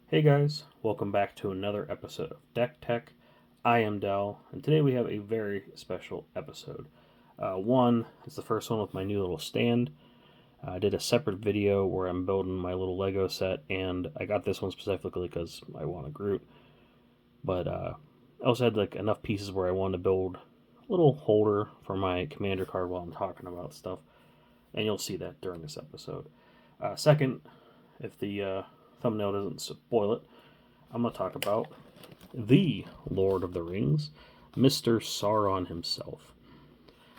Hey guys, welcome back to another episode of Dech Teck. I am Dell, and today we have a very special episode. One is the first one with my new little stand. I did a separate video where I'm building my little Lego set, and I got this one specifically because I want a Groot. But I also had enough pieces where I wanted to build a little holder for my commander card while I'm talking about stuff, and you'll see that during this episode. Second, if the thumbnail doesn't spoil it, I'm going to talk about the Lord of the Rings, Mr. Sauron himself.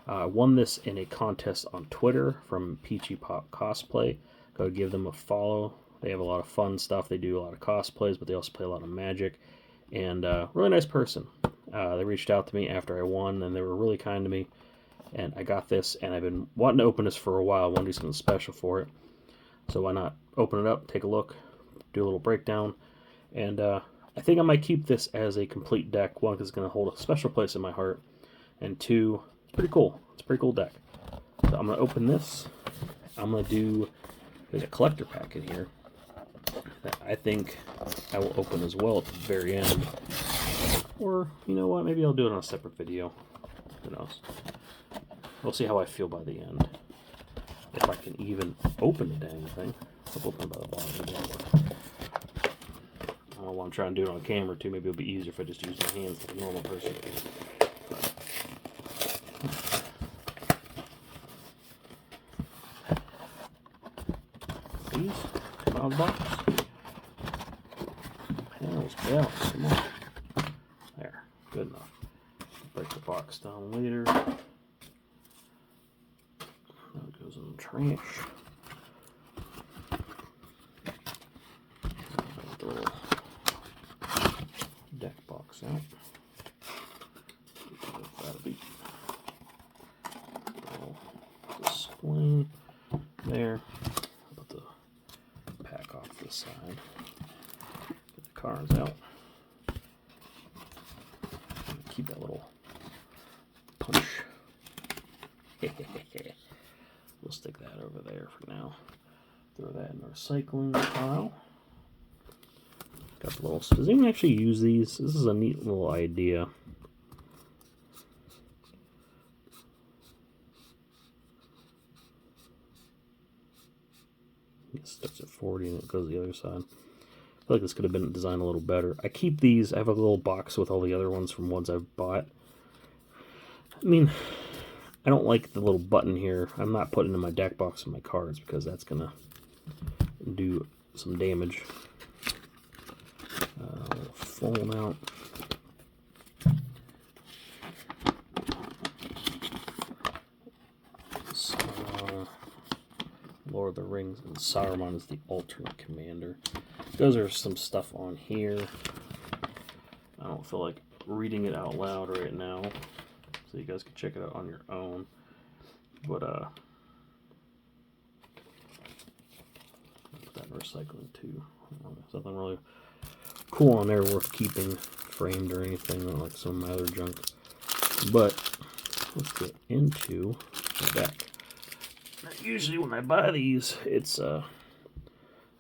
Won this in a contest on Twitter from Peachy Pop Cosplay. Go give them a follow. They have a lot of fun stuff. They do a lot of cosplays, but they also play a lot of Magic. And really nice person. They reached out to me after I won, and they were really kind to me. And I got this, and I've been wanting to open this for a while. I want to do something special for it. So why not open it up, take a look, do a little breakdown, and I think I might keep this as a complete deck. One, because it's going to hold a special place in my heart, and two, it's pretty cool. It's a pretty cool deck. So I'm going to open this. I'm going to do, there's a collector pack in here that I think I will open as well at the very end. Or, you know what, maybe I'll do it on a separate video. Who knows? We'll see how I feel by the end. If I can even open the dang thing. I'll open it by the bottom of the door. I don't know why I'm trying to do it on camera too. Maybe it'll be easier if I just use my hands like a normal person. These come out of the box. Panels, bells, come on. There, good enough. Break the box down later. That goes in the trash. The little deck box out. That'll be display there. Put the pack off this side. Get the cards out. Keep that little punch. We'll stick that over there for now. Throw that in the recycling pile. Got the little. Does anyone actually use these? This is a neat little idea. It starts at 40 and it goes to the other side. I feel like this could have been designed a little better. I keep these. I have a little box with all the other ones from ones I've bought. I mean, I don't like the little button here. I'm not putting in my deck box of my cards because that's going to do some damage. Fold out. Lord of the Rings, and Sauron is the alternate commander. Those are some stuff on here. I don't feel like reading it out loud right now, so you guys can check it out on your own. But put that in recycling too. There's nothing really cool on there worth keeping framed or anything like some of my other junk. But let's get into the deck. Now, usually when I buy these, it's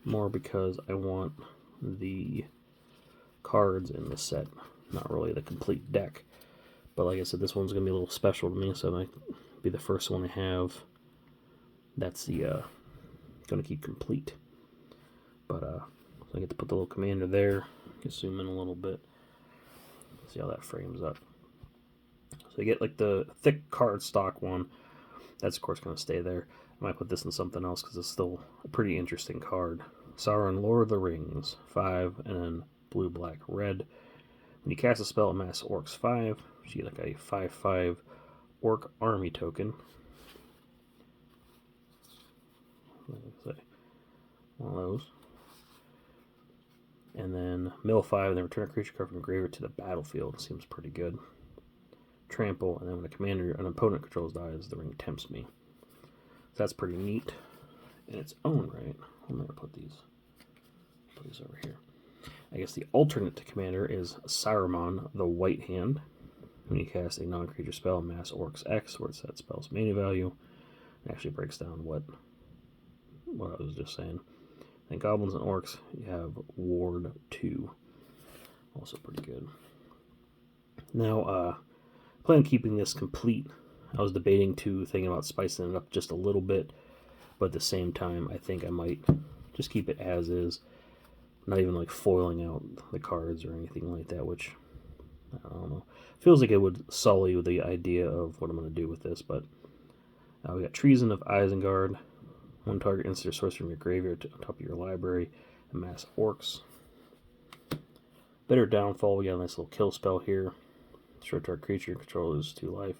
more because I want the cards in the set, not really the complete deck. But like I said, this one's going to be a little special to me, so it might be the first one I have that's the going to keep complete. But so I get to put the little commander there. Zoom in a little bit. See how that frames up. So you get like the thick card stock one. That's of course going to stay there. I might put this in something else because it's still a pretty interesting card. Sauron, Lord of the Rings, 5, and then blue, black, red. When you cast a spell, amass orcs 5. You get like a 5/5 orc army token. One of those. And then mill 5, and then return a creature card from the graveyard to the battlefield. Seems pretty good. Trample, and then when a commander, an opponent controls dies, the ring tempts me. So that's pretty neat in its own right. I'm going to put these over here. I guess the alternate to commander is Saruman, the White Hand. When you cast a non-creature spell, amass orcs X, where it's that spell's mana value. It actually breaks down what I was just saying. And goblins and orcs, you have Ward 2. Also pretty good. Now, plan on keeping this complete. I was debating thinking about spicing it up just a little bit, but at the same time, I think I might just keep it as is, not even like foiling out the cards or anything like that, which, I don't know. Feels like it would sully the idea of what I'm going to do with this, but we got Treason of Isengard. One target insert sorcery from your graveyard to on top of your library. And mass orcs. Bitter Downfall. We got a nice little kill spell here. Short target creature you control loses 2 life.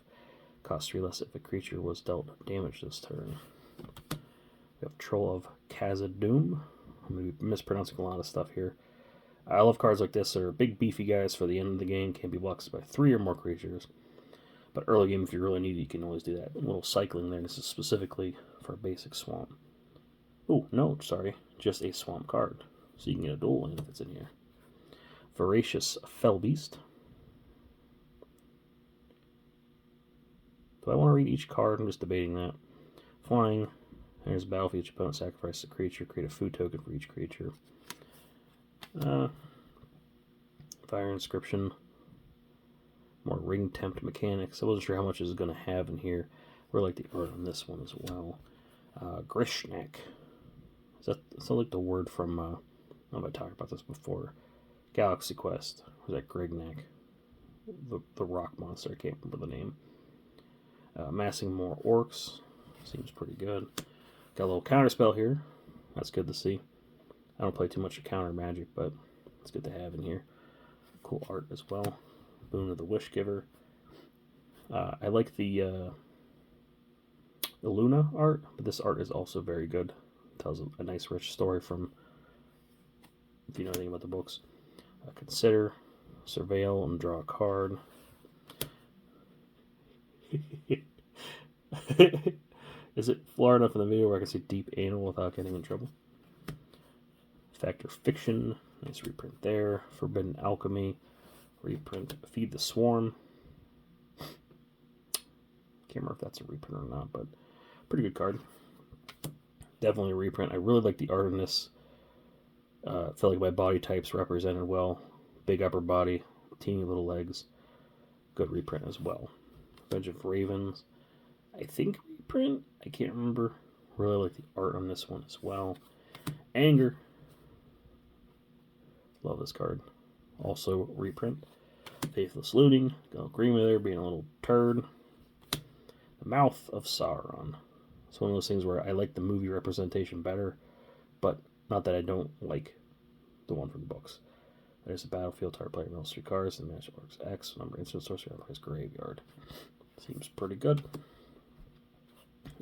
Cost 3 less if a creature was dealt damage this turn. We have Troll of Khazad-dûm. I'm going to be mispronouncing a lot of stuff here. I love cards like this. They're big, beefy guys for the end of the game. Can be blocked by 3 or more creatures. But early game, if you really need it, you can always do that. A little cycling there. This is specifically for a basic swamp. Oh, no, sorry. Just a swamp card. So you can get a dual land if it's in here. Voracious Fellbeast. Do I want to read each card? I'm just debating that. Flying. There's a battlefield. Each opponent sacrifices a creature. Create a food token for each creature. Fire Inscription. More ring tempt mechanics. I wasn't sure how much is going to have in here. I really like the art on this one as well. Grixis. That's like the word from, I don't know if I talked about this before. Galaxy Quest. Was that Grignac? The rock monster. I can't remember the name. Massing more orcs. Seems pretty good. Got a little counter spell here. That's good to see. I don't play too much of counter magic, but it's good to have in here. Cool art as well. Boon of the Wish Giver. I like the Luna art, but this art is also very good. It tells a nice, rich story from, if you know anything about the books. Consider, surveil, and draw a card. Is it far enough in the video where I can say deep anal without getting in trouble? Factor Fiction. Nice reprint there. Forbidden Alchemy. Reprint Feed the Swarm. Can't remember if that's a reprint or not, but pretty good card. Definitely a reprint. I really like the art in this. Felt like my body type's represented well. Big upper body, teeny little legs. Good reprint as well. Bunch of Ravens. I think reprint. I can't remember. Really like the art on this one as well. Anger. Love this card. Also reprint. Faithless Looting. Go green with there, being a little turd. The Mouth of Sauron. It's one of those things where I like the movie representation better, but not that I don't like the one from the books. There's a battlefield, target player mills 3 cards, and match orcs X, number instant sorcery on his graveyard. Seems pretty good.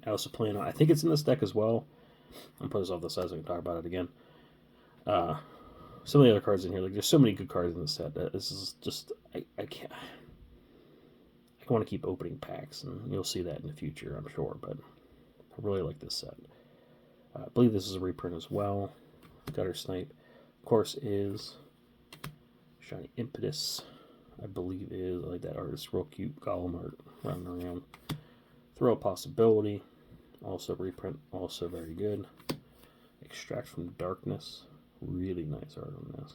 I also plan on, I think it's in this deck as well. I'll put this off the side so I can talk about it again. Some of the other cards in here, like there's so many good cards in this set. This is just, I can't. I want to keep opening packs, and you'll see that in the future, I'm sure. But I really like this set. I believe this is a reprint as well. Gutter Snipe, of course, is Shiny Impetus. I believe is, I like that artist, real cute Gollum art running around. Throw a Possibility, also reprint, also very good. Extract from Darkness, really nice art on this.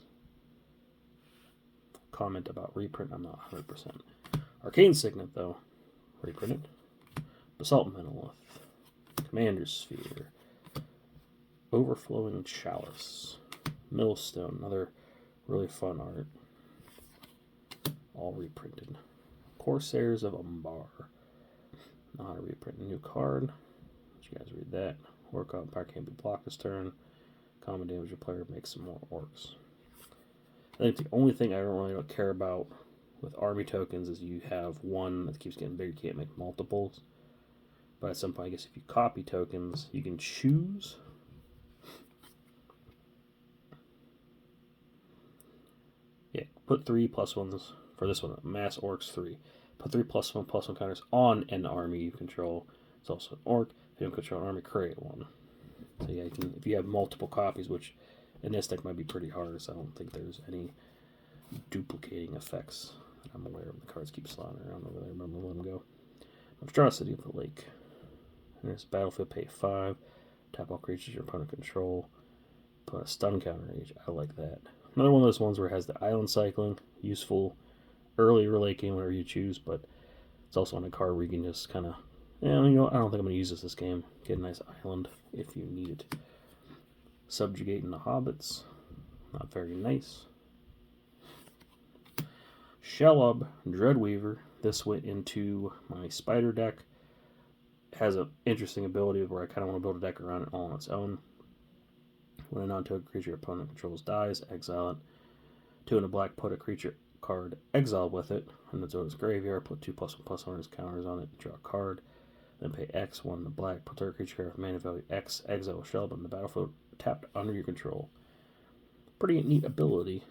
Comment about reprint, I'm not 100%. Arcane Signet, though, reprinted. Basalt Monolith, Commander's Sphere, Overflowing Chalice, Millstone, another really fun art. All reprinted. Corsairs of Umbar, not a reprint. New card. Let you guys read that. Orc on power can't be blocked this turn. Common damage your player makes some more orcs. I think the only thing I don't care about with army tokens is you have one that keeps getting bigger, you can't make multiples. But at some point, I guess if you copy tokens, you can choose. Yeah, put 3+1s for this one. Mass Orcs 3. Put 3+1/+1 counters on an army you control. It's also an orc. If you don't control an army, create one. So yeah, you can, if you have multiple copies, which in this deck might be pretty hard, so I don't think there's any duplicating effects that I'm aware of. The cards keep sliding around over there. Remember to let them go. Monstrosity of the Lake. And there's Battlefield, pay 5. Tap all creatures your opponent control. Put a stun counter age. I like that. Another one of those ones where it has the island cycling, useful early or late game, whatever you choose, but it's also on a card where you can just kind of, I don't think I'm going to use this game. Get a nice island if you need it. Subjugating the hobbits. Not very nice. Shelob Dreadweaver. This went into my spider deck. It has an interesting ability where I kind of want to build a deck around it all on its own. When a non-token creature your opponent controls dies, exile it. 2 and a black, put a creature card exiled with it, and then go to its graveyard, put 2+1/+1 on its counters on it, draw a card, then pay X, 1 and a black, put a creature card with mana value X, exile Shelob on the battlefield, tapped under your control. Pretty neat ability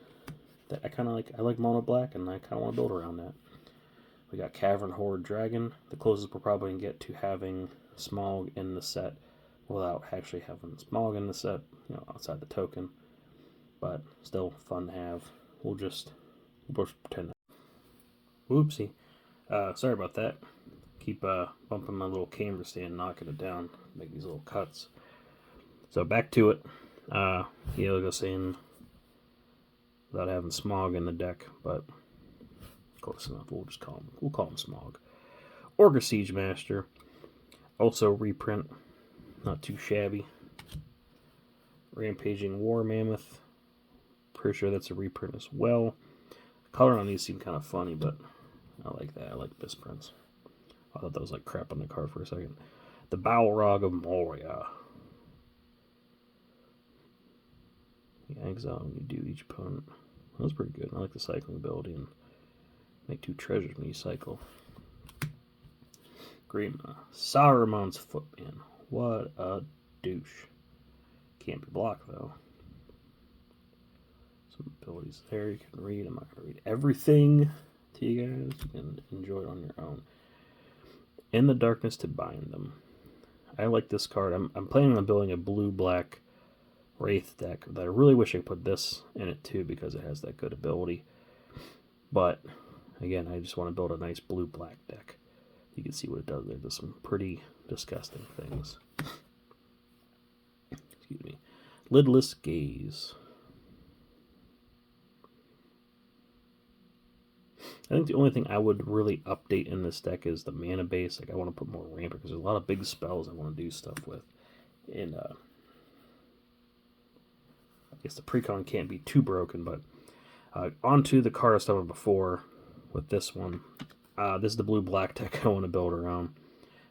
that I kind of like. I like mono black, and I kind of want to build around that. We got Cavern Horde Dragon. The closest we're probably going to get to having Smaug in the set without actually having Smaug in the set, outside the token. But still fun to have. We'll just pretend. Whoopsie. Sorry about that. Keep bumping my little camera stand, knocking it down, make these little cuts. So back to it. Like I was saying, without having Smaug in the deck, but close enough. We'll call him Smaug. Orga Siege Master. Also reprint. Not too shabby. Rampaging War Mammoth. Pretty sure that's a reprint as well. The color on these seem kind of funny, but I like that. I like misprints. I thought that was like crap on the card for a second. The Balrog of Moria. You exile when you do each opponent. That was pretty good. I like the cycling ability and make 2 treasures when you cycle. Grima. Saruman's Footman. What a douche. Can't be blocked though. Some abilities there you can read. I'm not going to read everything to you guys. You can enjoy it on your own. In the Darkness to Bind Them. I like this card. I'm planning on building a blue-black Wraith deck that I really wish I could put this in it too because it has that good ability. But again, I just want to build a nice blue-black deck. You can see what it does there. It does some pretty disgusting things. Excuse me. Lidless Gaze. I think the only thing I would really update in this deck is the mana base. Like I want to put more ramp because there's a lot of big spells I want to do stuff with. And I guess the PreCon can't be too broken, but onto the card I started before with this one. This is the blue-black deck I want to build around.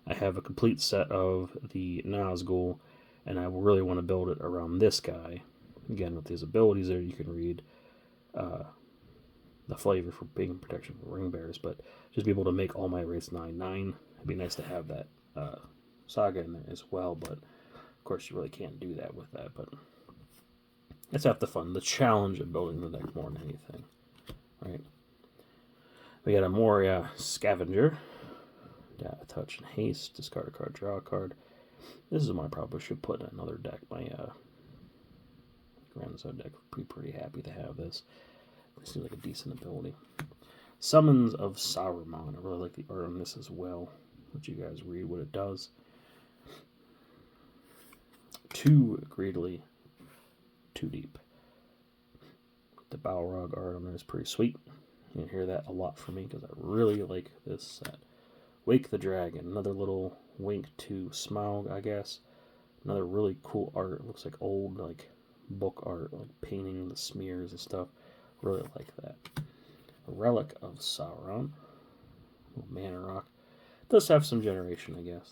I have a complete set of the Nazgul, and I really want to build it around this guy. Again, with his abilities there, you can read the flavor for being protection for ring bearers, but just be able to make all my rates 9/9. It'd be nice to have that saga in there as well, but of course you really can't do that with that. But that's half the fun, the challenge of building the deck more than anything, right? We got a Moria Scavenger. Touch and haste. Discard a card, draw a card. This is one I probably should put in another deck. My Grand Zone deck would be pretty happy to have this. It seems like a decent ability. Summons of Sauron. I really like the art on this as well. Let you guys read what it does. 2 greedily, 2 deep. The Balrog art on there is pretty sweet. You can hear that a lot from me because I really like this set. Wake the Dragon. Another little wink to Smaug, I guess. Another really cool art. It looks like old book art, like painting the smears and stuff. Really like that. A Relic of Sauron. Little mana rock. Does have some generation, I guess.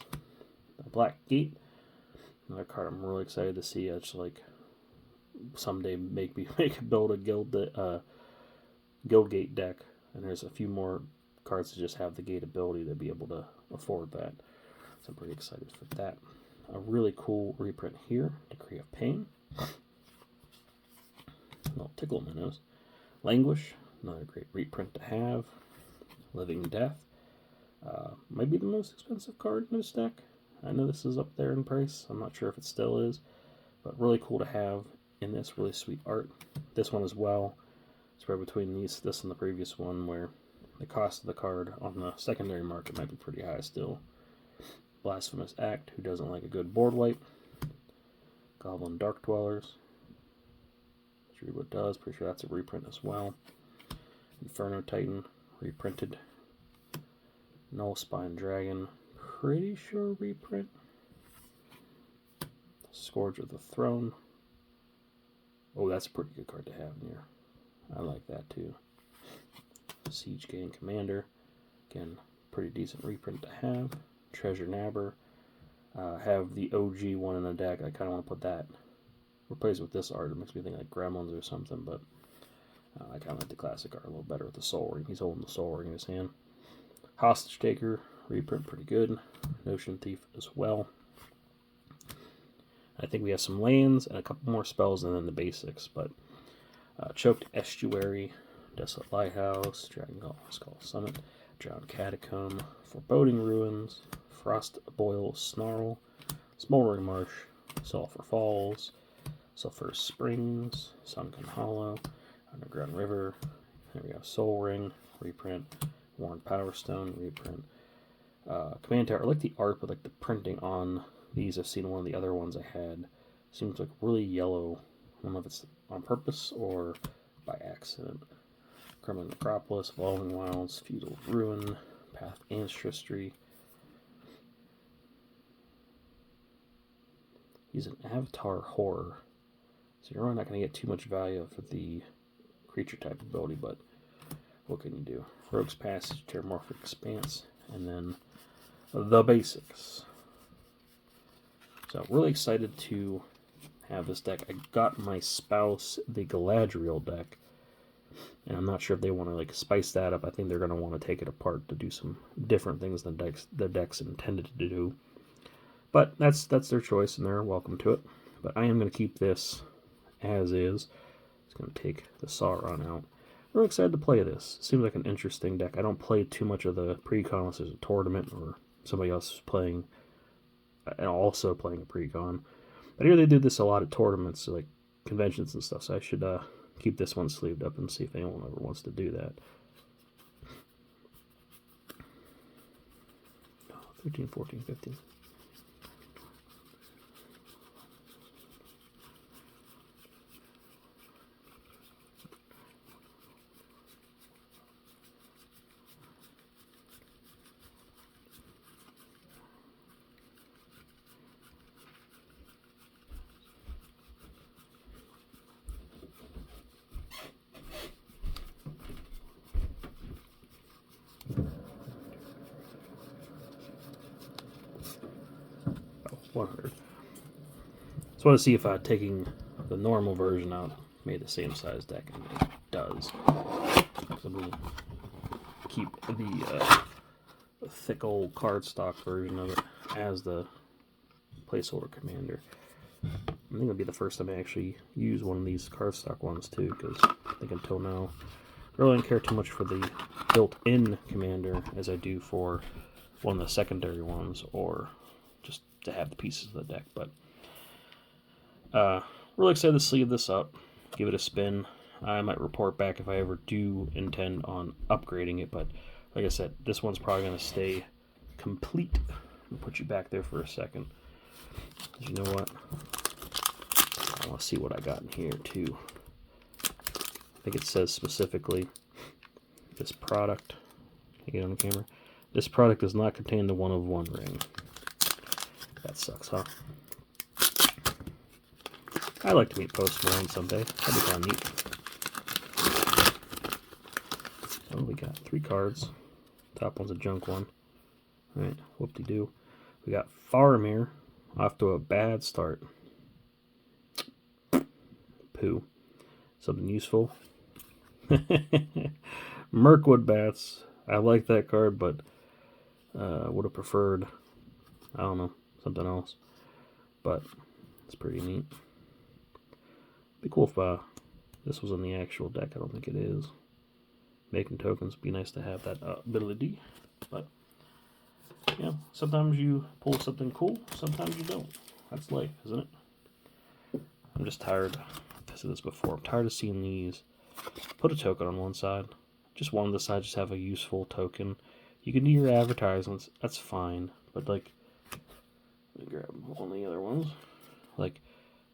The Black Gate. Another card I'm really excited to see. It's like someday build a Guildgate deck. And there's a few more cards that just have the gate ability to be able to afford that. So I'm pretty excited for that. A really cool reprint here. Decree of Pain. A little tickle in my nose. Languish, another great reprint to have. Living Death, might be the most expensive card in this deck. I know this is up there in price. I'm not sure if it still is, but really cool to have in this. Really sweet art. This one as well. It's right between this and the previous one, where the cost of the card on the secondary market might be pretty high still. Blasphemous Act, who doesn't like a good board wipe. Goblin Dark Dwellers. Let's read what it does. Pretty sure that's a reprint as well. Inferno Titan, reprinted. Null Spine Dragon, pretty sure reprint. Scourge of the Throne. Oh, that's a pretty good card to have in here. I like that too. Siege Gang Commander. Again, pretty decent reprint to have. Treasure Nabber. Have the OG one in the deck. I kind of want to put that. Replace with this art. It makes me think like Gremlins or something, but I kind of like the classic art a little better with the Soul Ring. He's holding the Soul Ring in his hand. Hostage Taker. Reprint pretty good. Notion Thief as well. I think we have some lands and a couple more spells and then the basics, but Choked Estuary, Desolate Lighthouse, Dragon Skull Summit, Drowned Catacomb, Foreboding Ruins, Frost Boil Snarl, Smoldering Marsh, Sulphur Falls, Sulphur Springs, Sunken Hollow, Underground River. There we go. Soul Ring, reprint. Worn Power Stone, reprint. Command Tower. I like the art, but like the printing on these. I've seen one of the other ones I had. Seems like really yellow. I don't know if it's on purpose or by accident. Kremlin Necropolis, Evolving Wilds, Feudal Ruin, Path Ancestry. He's an Avatar Horror. So you're really not going to get too much value for the creature type ability, but what can you do? Rogue's Passage, Terramorphic Expanse, and then the basics. So really excited to have this deck. I got my spouse the Galadriel deck, and I'm not sure if they want to like spice that up. I think they're going to want to take it apart to do some different things than the deck's intended to do. But that's their choice, and they're welcome to it. But I am going to keep this as is. It's going to take the Sauron out. I'm really excited to play this. Seems like an interesting deck. I don't play too much of the PreCon unless there's a tournament or somebody else is playing, and also playing a PreCon. But here they do this a lot at tournaments, so like conventions and stuff, so I should keep this one sleeved up and see if anyone ever wants to do that. 13, 14, 15. Oh, 100. Just want to see if taking the normal version out made the same size deck, and it does. So I'm going to keep the thick old cardstock version of it as the placeholder commander. I think it'll be the first time I actually use one of these cardstock ones too, because I think until now I really don't care too much for the built-in commander as I do for one of the secondary ones, or just to have the pieces of the deck. But really excited to sleeve this up, give it a spin. I might report back if I ever do intend on upgrading it, but like I said, this one's probably going to stay complete. I'll put you back there for a second. You know what? I want to see what I got in here too. I think it says specifically this product. Can you get on the camera? This product does not contain the 1 of 1 ring. That sucks, huh? I'd like to meet Post Malone someday. That'd be kind of neat. So we got 3 cards. Top one's a junk one. Alright, whoop-de-doo. We got Faramir. Off to a bad start. Poo. Something useful. Mirkwood Bats. I like that card, but would have preferred, I don't know, something else. But it's pretty neat. Be cool if this was in the actual deck. I don't think it is. Making tokens would be nice to have that ability. But yeah, sometimes you pull something cool, sometimes you don't. That's life, isn't it? I'm just tired. I've said this before. I'm tired of seeing these. Put a token on one side. Just one on the side, just have a useful token. You can do your advertisements. That's fine. But like, let me grab one of the other ones. Like,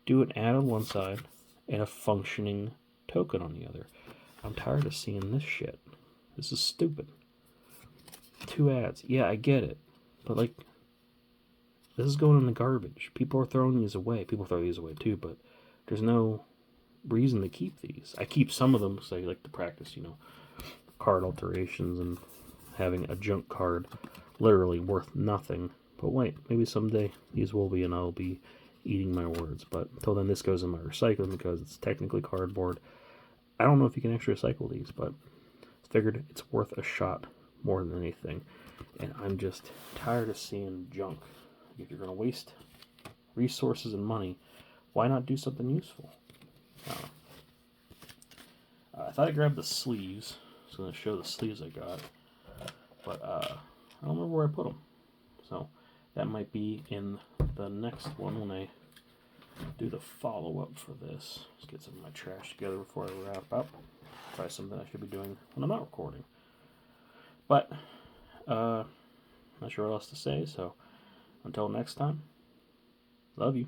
do an ad on one side and a functioning token on the other. I'm tired of seeing this shit. This is stupid. 2 ads. Yeah, I get it. But, like, this is going in the garbage. People are throwing these away. People throw these away too, but there's no reason to keep these. I keep some of them because I like to practice, card alterations and having a junk card literally worth nothing. But wait, maybe someday these will be, and I'll be eating my words. But until then, this goes in my recycling because it's technically cardboard. I don't know if you can actually recycle these, but I figured it's worth a shot more than anything. And I'm just tired of seeing junk. If you're going to waste resources and money, why not do something useful? I thought I grabbed the sleeves. I was going to show the sleeves I got. But I don't remember where I put them. So that might be in the next one when I do the follow-up for this. Let's get some of my trash together before I wrap up. Try something I should be doing when I'm not recording. But, not sure what else to say, so until next time, love you.